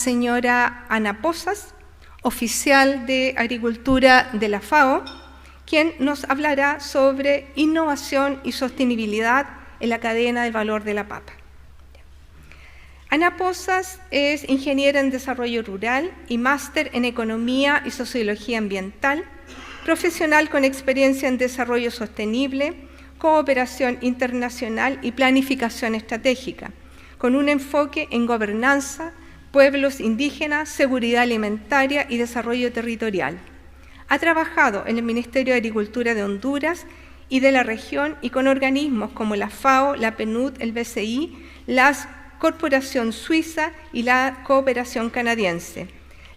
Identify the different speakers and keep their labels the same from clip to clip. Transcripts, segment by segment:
Speaker 1: señora Ana Pozas, oficial de Agricultura de la FAO, quien nos hablará sobre innovación y sostenibilidad en la cadena de valor de la papa. Ana Pozas es ingeniera en desarrollo rural y máster en economía y sociología ambiental, profesional con experiencia en desarrollo sostenible, cooperación internacional y planificación estratégica, con un enfoque en gobernanza, pueblos indígenas, seguridad alimentaria y desarrollo territorial. Ha trabajado en el Ministerio de Agricultura de Honduras y de la región y con organismos como la FAO, la PNUD, el BCI, la Corporación Suiza y la Cooperación Canadiense,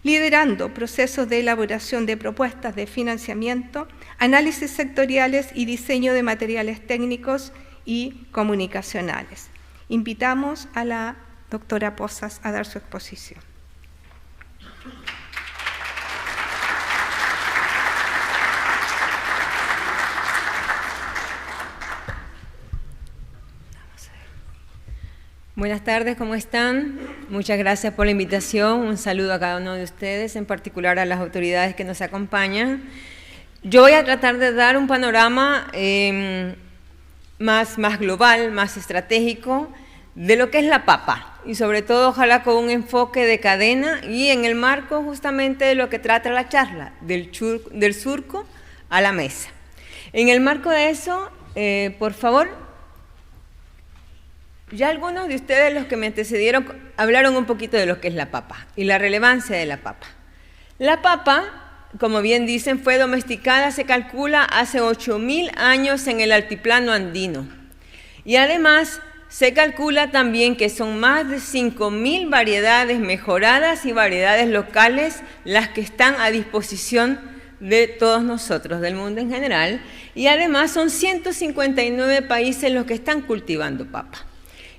Speaker 1: liderando procesos de elaboración de propuestas de financiamiento, análisis sectoriales y diseño de materiales técnicos y comunicacionales. Invitamos a la doctora Pozas a dar su exposición.
Speaker 2: Buenas tardes, ¿cómo están? Muchas gracias por la invitación. Un saludo a cada uno de ustedes, en particular a las autoridades que nos acompañan. Yo voy a tratar de dar un panorama más global, más estratégico de lo que es la papa y sobre todo ojalá con un enfoque de cadena y en el marco justamente de lo que trata la charla, del surco a la mesa. En el marco de eso, por favor, ya algunos de ustedes, los que me antecedieron, hablaron un poquito de lo que es la papa y la relevancia de la papa. La papa, como bien dicen, fue domesticada, se calcula, hace 8.000 años en el altiplano andino. Y además, se calcula también que son más de 5.000 variedades mejoradas y variedades locales las que están a disposición de todos nosotros, del mundo en general. Y además son 159 países los que están cultivando papa.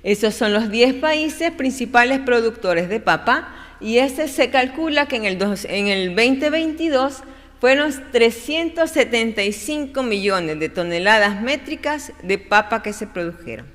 Speaker 2: Esos son los 10 países principales productores de papa y se calcula que en el 2022 fueron 375 millones de toneladas métricas de papa que se produjeron.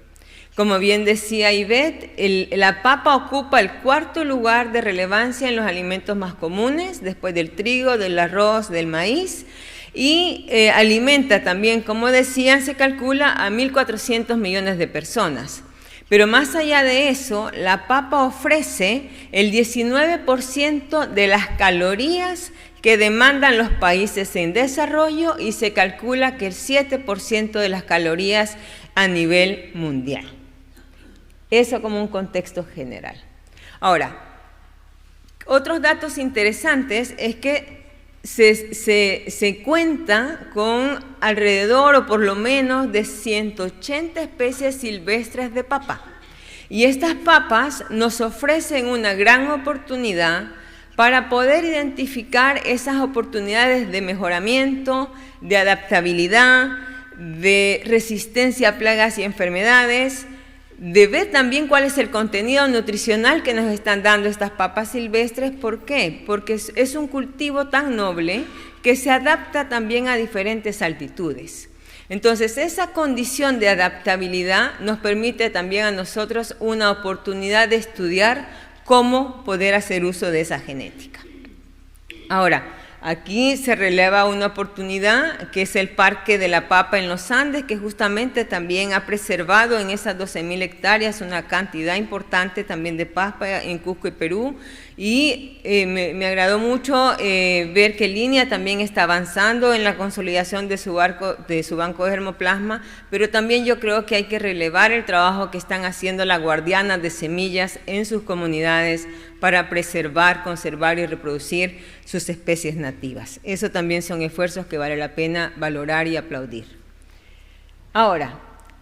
Speaker 2: Como bien decía Ivette, la papa ocupa el 4º lugar de relevancia en los alimentos más comunes, después del trigo, del arroz, del maíz, y alimenta también, como decían, se calcula a 1.400 millones de personas. Pero más allá de eso, la papa ofrece el 19% de las calorías que demandan los países en desarrollo y se calcula que el 7% de las calorías a nivel mundial. Eso como un contexto general. Ahora, otros datos interesantes es que se cuenta con alrededor o por lo menos de 180 especies silvestres de papa. Y estas papas nos ofrecen una gran oportunidad para poder identificar esas oportunidades de mejoramiento, de adaptabilidad, de resistencia a plagas y enfermedades, de ver también cuál es el contenido nutricional que nos están dando estas papas silvestres. ¿Por qué? Porque es un cultivo tan noble que se adapta también a diferentes altitudes. Entonces, esa condición de adaptabilidad nos permite también a nosotros una oportunidad de estudiar cómo poder hacer uso de esa genética. Ahora, aquí se releva una oportunidad que es el Parque de la Papa en los Andes, que justamente también ha preservado en esas 12.000 hectáreas una cantidad importante también de papa en Cusco y Perú. Y me agradó mucho ver que Línea también está avanzando en la consolidación de su banco de germoplasma, pero también yo creo que hay que relevar el trabajo que están haciendo las guardianas de semillas en sus comunidades para preservar, conservar y reproducir sus especies nativas. Eso también son esfuerzos que vale la pena valorar y aplaudir. Ahora,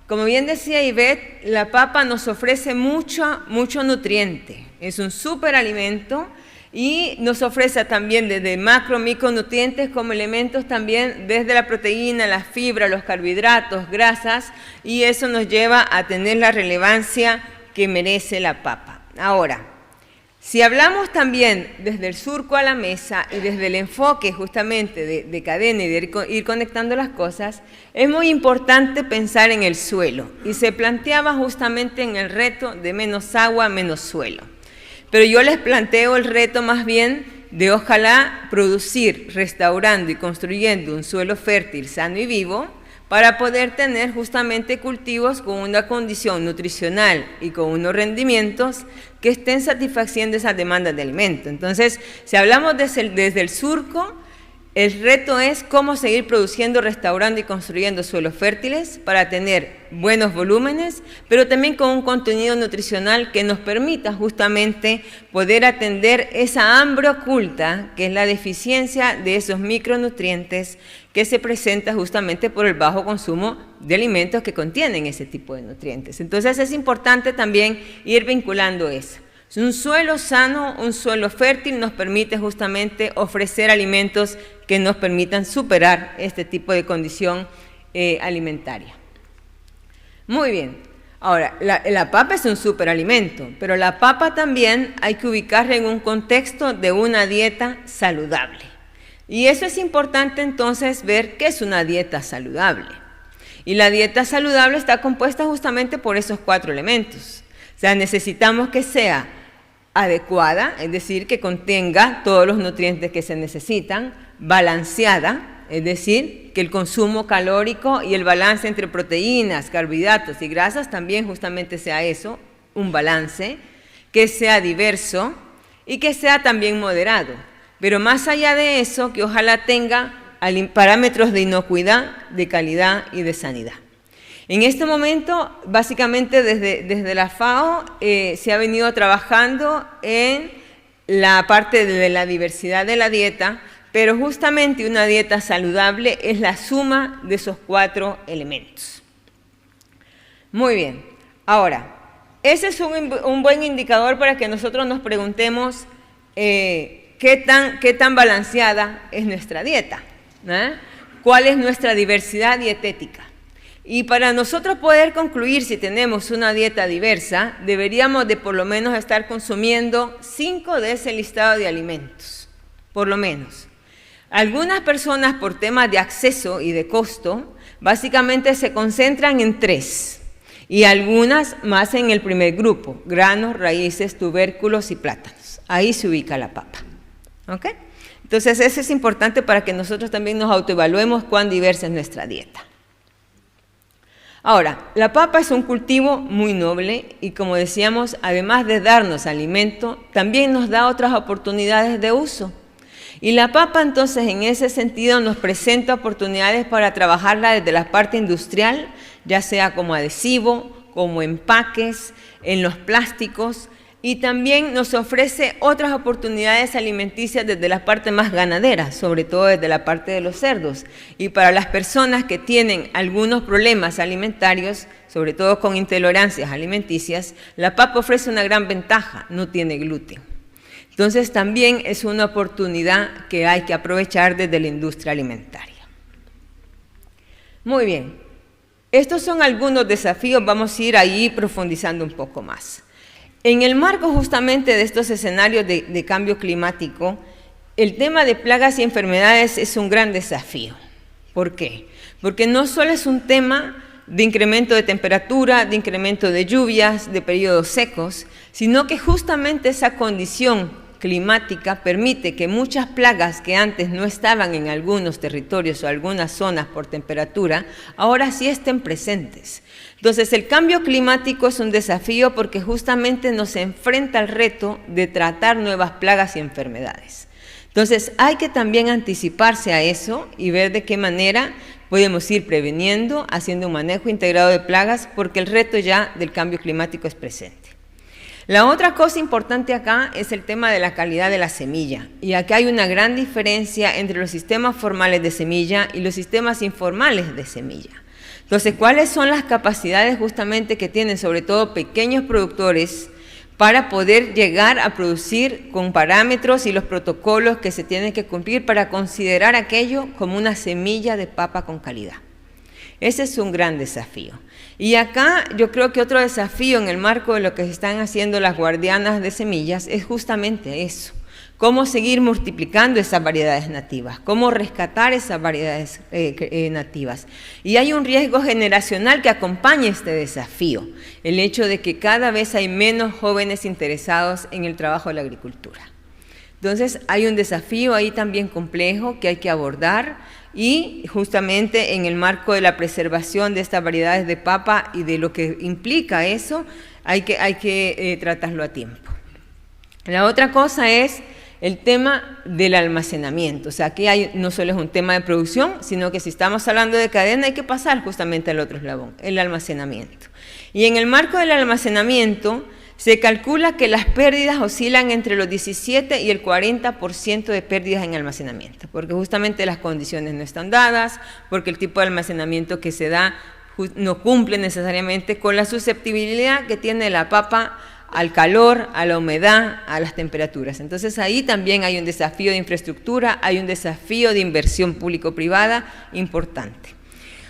Speaker 2: como bien decía Ivette, la papa nos ofrece mucho nutriente. Es un superalimento y nos ofrece también desde macro, micronutrientes como elementos también desde la proteína, la fibra, los carbohidratos, grasas, y eso nos lleva a tener la relevancia que merece la papa. Ahora, si hablamos también desde el surco a la mesa y desde el enfoque justamente de cadena y de ir conectando las cosas, es muy importante pensar en el suelo y se planteaba justamente en el reto de menos agua, menos suelo. pero yo les planteo el reto más bien de ojalá producir, restaurando y construyendo un suelo fértil, sano y vivo, para poder tener justamente cultivos con una condición nutricional y con unos rendimientos que estén satisfaciendo esas demandas de alimento. Entonces, si hablamos desde el surco, el reto es cómo seguir produciendo, restaurando y construyendo suelos fértiles para tener buenos volúmenes, pero también con un contenido nutricional que nos permita justamente poder atender esa hambre oculta, que es la deficiencia de esos micronutrientes que se presenta justamente por el bajo consumo de alimentos que contienen ese tipo de nutrientes. Entonces es importante también ir vinculando eso. Un suelo sano, un suelo fértil nos permite justamente ofrecer alimentos que nos permitan superar este tipo de condición alimentaria. Muy bien, ahora la papa es un superalimento, pero la papa también hay que ubicarla en un contexto de una dieta saludable. Y eso es importante entonces ver qué es una dieta saludable. Y la dieta saludable está compuesta justamente por esos 4 elementos. O sea, necesitamos que sea adecuada, es decir, que contenga todos los nutrientes que se necesitan, balanceada, es decir, que el consumo calórico y el balance entre proteínas, carbohidratos y grasas también justamente sea eso, un balance, que sea diverso y que sea también moderado. Pero más allá de eso, que ojalá tenga parámetros de inocuidad, de calidad y de sanidad. En este momento, básicamente desde la FAO se ha venido trabajando en la parte de la diversidad de la dieta, pero justamente una dieta saludable es la suma de esos 4 elementos. Muy bien, ahora, ese es un buen indicador para que nosotros nos preguntemos qué tan balanceada es nuestra dieta, ¿eh? ¿Cuál es nuestra diversidad dietética? Y para nosotros poder concluir si tenemos una dieta diversa, deberíamos de por lo menos estar consumiendo 5 de ese listado de alimentos, por lo menos. Algunas personas por temas de acceso y de costo, básicamente se concentran en 3, y algunas más en el primer grupo, granos, raíces, tubérculos y plátanos. Ahí se ubica la papa. ¿Ok? Entonces eso es importante para que nosotros también nos autoevaluemos cuán diversa es nuestra dieta. Ahora, la papa es un cultivo muy noble y, como decíamos, además de darnos alimento, también nos da otras oportunidades de uso. Y la papa, entonces, en ese sentido, nos presenta oportunidades para trabajarla desde la parte industrial, ya sea como adhesivo, como empaques, en los plásticos, y también nos ofrece otras oportunidades alimenticias desde la parte más ganadera, sobre todo desde la parte de los cerdos. Y para las personas que tienen algunos problemas alimentarios, sobre todo con intolerancias alimenticias, la papa ofrece una gran ventaja, no tiene gluten. Entonces también es una oportunidad que hay que aprovechar desde la industria alimentaria. Muy bien, estos son algunos desafíos, vamos a ir ahí profundizando un poco más. En el marco justamente de estos escenarios de cambio climático, el tema de plagas y enfermedades es un gran desafío. ¿Por qué? Porque no solo es un tema de incremento de temperatura, de incremento de lluvias, de periodos secos, sino que justamente esa condición climática permite que muchas plagas que antes no estaban en algunos territorios o algunas zonas por temperatura, ahora sí estén presentes. Entonces, el cambio climático es un desafío porque justamente nos enfrenta al reto de tratar nuevas plagas y enfermedades. Entonces, hay que también anticiparse a eso y ver de qué manera podemos ir preveniendo, haciendo un manejo integrado de plagas, porque el reto ya del cambio climático es presente. La otra cosa importante acá es el tema de la calidad de la semilla. Y acá hay una gran diferencia entre los sistemas formales de semilla y los sistemas informales de semilla. Entonces, ¿cuáles son las capacidades justamente que tienen sobre todo pequeños productores para poder llegar a producir con parámetros y los protocolos que se tienen que cumplir para considerar aquello como una semilla de papa con calidad? Ese es un gran desafío. Y acá yo creo que otro desafío en el marco de lo que están haciendo las guardianas de semillas es justamente eso. cómo seguir multiplicando esas variedades nativas, cómo rescatar esas variedades nativas. Y hay un riesgo generacional que acompaña este desafío, el hecho de que cada vez hay menos jóvenes interesados en el trabajo de la agricultura. Entonces hay un desafío ahí también complejo que hay que abordar, y justamente en el marco de la preservación de estas variedades de papa y de lo que implica eso, hay que tratarlo a tiempo. La otra cosa es el tema del almacenamiento. O sea, aquí no solo es un tema de producción, sino que si estamos hablando de cadena hay que pasar justamente al otro eslabón, el almacenamiento. Y en el marco del almacenamiento se calcula que las pérdidas oscilan entre los 17 y el 40% de pérdidas en almacenamiento, porque justamente las condiciones no están dadas, porque el tipo de almacenamiento que se da no cumple necesariamente con la susceptibilidad que tiene la papa al calor, a la humedad, a las temperaturas. Entonces ahí también hay un desafío de infraestructura, hay un desafío de inversión público-privada importante.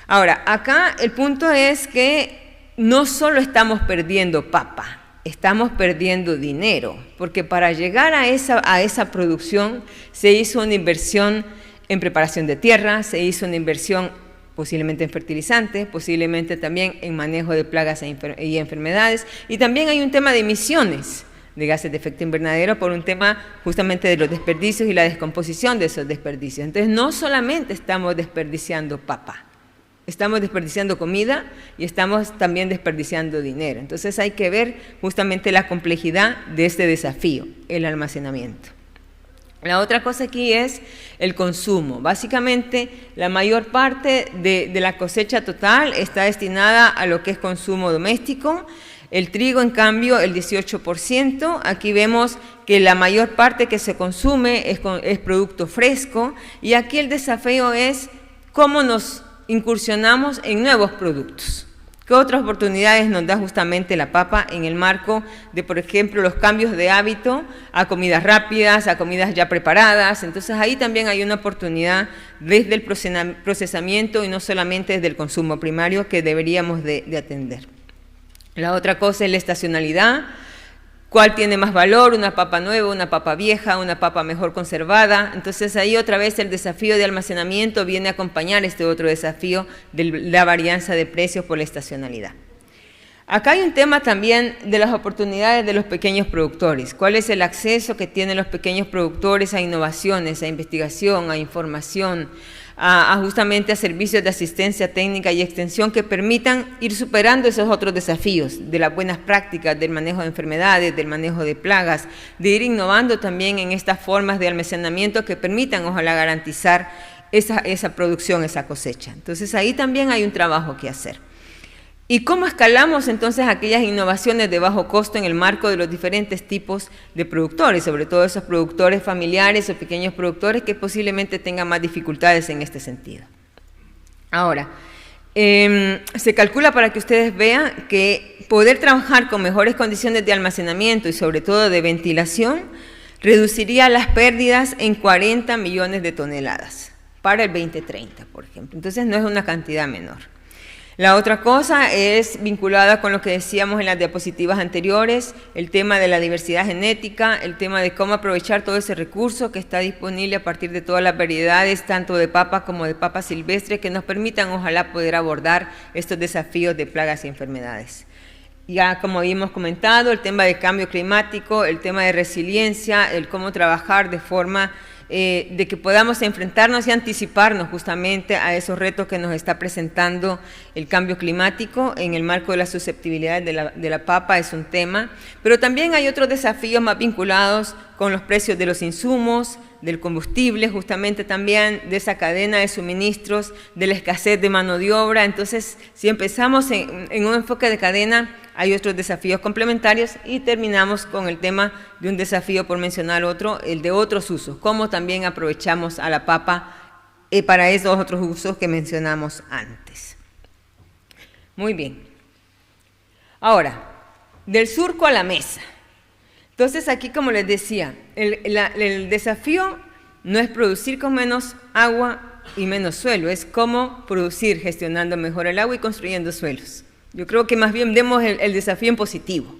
Speaker 2: Ahora, acá el punto es que no solo estamos perdiendo papa, estamos perdiendo dinero, porque para llegar a esa producción se hizo una inversión en preparación de tierra, se hizo una inversión posiblemente en fertilizantes, posiblemente también en manejo de plagas y enfermedades, y también hay un tema de emisiones de gases de efecto invernadero por un tema justamente de los desperdicios y la descomposición de esos desperdicios. Entonces no solamente estamos desperdiciando papa, estamos desperdiciando comida y estamos también desperdiciando dinero. Entonces hay que ver justamente la complejidad de este desafío, el almacenamiento. La otra cosa aquí es el consumo. Básicamente la mayor parte de la cosecha total está destinada a lo que es consumo doméstico. El trigo, en cambio, el 18%. Aquí vemos que la mayor parte que se consume es producto fresco, y aquí el desafío es cómo nos incursionamos en nuevos productos. ¿Qué otras oportunidades nos da justamente la papa en el marco de, por ejemplo, los cambios de hábito a comidas rápidas, a comidas ya preparadas? Entonces ahí también hay una oportunidad desde el procesamiento y no solamente desde el consumo primario que deberíamos de atender. La otra cosa es la estacionalidad. ¿Cuál tiene más valor? ¿Una papa nueva, una papa vieja, una papa mejor conservada? Entonces ahí otra vez el desafío de almacenamiento viene a acompañar este otro desafío de la varianza de precios por la estacionalidad. Acá hay un tema también de las oportunidades de los pequeños productores. ¿Cuál es el acceso que tienen los pequeños productores a innovaciones, a investigación, a información, justamente a servicios de asistencia técnica y extensión que permitan ir superando esos otros desafíos de las buenas prácticas, del manejo de enfermedades, del manejo de plagas, de ir innovando también en estas formas de almacenamiento que permitan, ojalá, garantizar esa producción, esa cosecha? Entonces ahí también hay un trabajo que hacer. ¿Y cómo escalamos entonces aquellas innovaciones de bajo costo en el marco de los diferentes tipos de productores, sobre todo esos productores familiares o pequeños productores que posiblemente tengan más dificultades en este sentido? Ahora, se calcula, para que ustedes vean, que poder trabajar con mejores condiciones de almacenamiento y sobre todo de ventilación reduciría las pérdidas en 40 millones de toneladas para el 2030, por ejemplo. Entonces no es una cantidad menor. La otra cosa es vinculada con lo que decíamos en las diapositivas anteriores, el tema de la diversidad genética, el tema de cómo aprovechar todo ese recurso que está disponible a partir de todas las variedades, tanto de papa como de papa silvestre, que nos permitan, ojalá, poder abordar estos desafíos de plagas y enfermedades. Ya, como habíamos comentado, el tema de cambio climático, el tema de resiliencia, el cómo trabajar de forma de que podamos enfrentarnos y anticiparnos justamente a esos retos que nos está presentando el cambio climático en el marco de la susceptibilidad de la papa, es un tema, pero también hay otros desafíos más vinculados con los precios de los insumos, del combustible, justamente también de esa cadena de suministros, de la escasez de mano de obra. Entonces, si empezamos en un enfoque de cadena, hay otros desafíos complementarios, y terminamos con el tema de un desafío, por mencionar otro, el de otros usos, cómo también aprovechamos a la papa para esos otros usos que mencionamos antes. Muy bien. Ahora, del surco a la mesa. Entonces aquí, como les decía, el desafío no es producir con menos agua y menos suelo, es cómo producir gestionando mejor el agua y construyendo suelos. Yo creo que más bien vemos el desafío en positivo.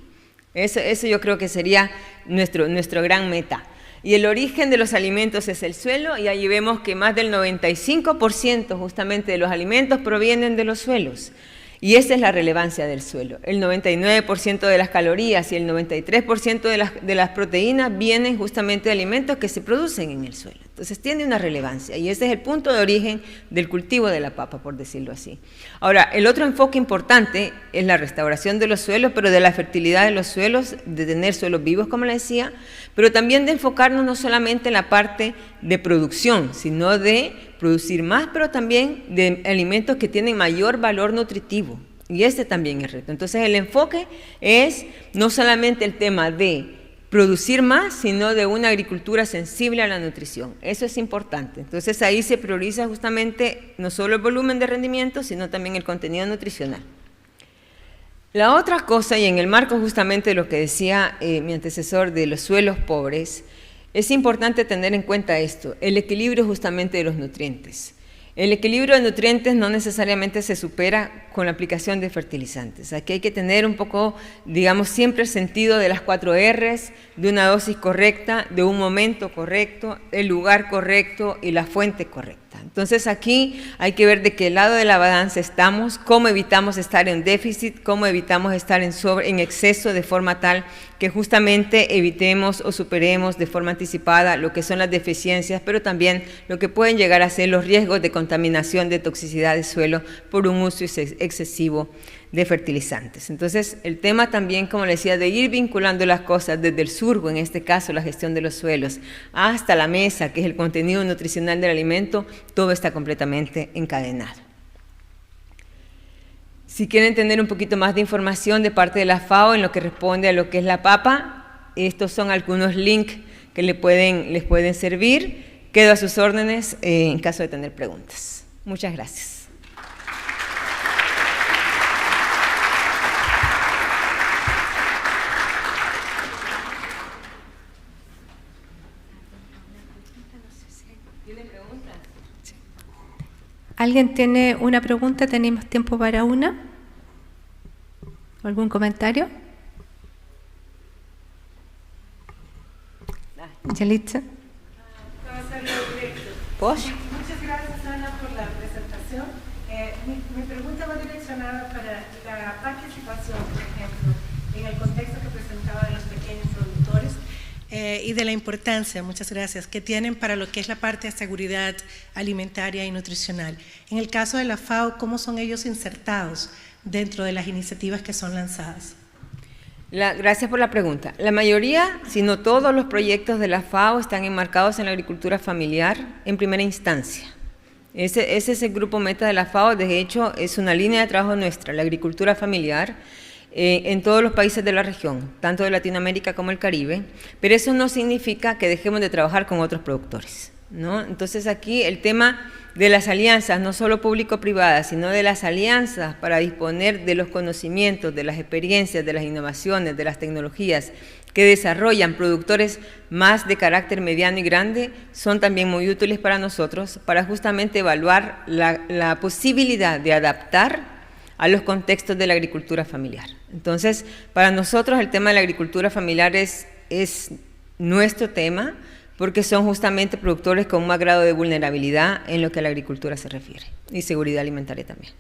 Speaker 2: Eso yo creo que sería nuestro gran meta. Y el origen de los alimentos es el suelo, y allí vemos que más del 95% justamente de los alimentos provienen de los suelos. Y esa es la relevancia del suelo. El 99% de las calorías y el 93% de las proteínas vienen justamente de alimentos que se producen en el suelo. Entonces tiene una relevancia, y ese es el punto de origen del cultivo de la papa, por decirlo así. Ahora, el otro enfoque importante es la restauración de los suelos, pero de la fertilidad de los suelos, de tener suelos vivos, como le decía, pero también de enfocarnos no solamente en la parte de producción, sino de producir más, pero también de alimentos que tienen mayor valor nutritivo. Y este también es reto. Entonces el enfoque es no solamente el tema de producir más, sino de una agricultura sensible a la nutrición. Eso es importante. Entonces ahí se prioriza justamente no solo el volumen de rendimiento, sino también el contenido nutricional. La otra cosa, y en el marco justamente de lo que decía mi antecesor de los suelos pobres, es importante tener en cuenta esto, el equilibrio justamente de los nutrientes. El equilibrio de nutrientes no necesariamente se supera con la aplicación de fertilizantes. Aquí hay que tener un poco, digamos, siempre el sentido de las 4 R's, de una dosis correcta, de un momento correcto, el lugar correcto y la fuente correcta. Entonces aquí hay que ver de qué lado de la balanza estamos, cómo evitamos estar en déficit, cómo evitamos estar en exceso, de forma tal que justamente evitemos o superemos de forma anticipada lo que son las deficiencias, pero también lo que pueden llegar a ser los riesgos de contaminación, de toxicidad de suelo por un uso excesivo de fertilizantes. Entonces, el tema también, como les decía, de ir vinculando las cosas desde el surgo, en este caso la gestión de los suelos, hasta la mesa, que es el contenido nutricional del alimento, todo está completamente encadenado. Si quieren tener un poquito más de información de parte de la FAO en lo que responde a lo que es la papa, estos son algunos links que les pueden servir. Quedo a sus órdenes en caso de tener preguntas. Muchas gracias.
Speaker 1: ¿Alguien tiene una pregunta? ¿Tenemos tiempo para una? ¿Algún comentario? Yalitza.
Speaker 3: Muchas gracias, Ana, por la presentación. Mi pregunta va direccionada para la participación, por ejemplo, en el contexto que presentaba de los pequeños productores y de la importancia, muchas gracias, que tienen para lo que es la parte de seguridad alimentaria y nutricional. En el caso de la FAO, ¿cómo son ellos insertados dentro de las iniciativas que son lanzadas?
Speaker 2: Gracias por la pregunta. La mayoría, si no todos los proyectos de la FAO están enmarcados en la agricultura familiar en primera instancia. Ese es el grupo meta de la FAO, de hecho es una línea de trabajo nuestra, la agricultura familiar, en todos los países de la región, tanto de Latinoamérica como el Caribe, pero eso no significa que dejemos de trabajar con otros productores, ¿no? Entonces aquí el tema de las alianzas, no solo público-privadas, sino de las alianzas para disponer de los conocimientos, de las experiencias, de las innovaciones, de las tecnologías que desarrollan productores más de carácter mediano y grande, son también muy útiles para nosotros, para justamente evaluar la posibilidad de adaptar a los contextos de la agricultura familiar. Entonces, para nosotros el tema de la agricultura familiar es nuestro tema, porque son justamente productores con más grado de vulnerabilidad en lo que a la agricultura se refiere, y seguridad alimentaria también.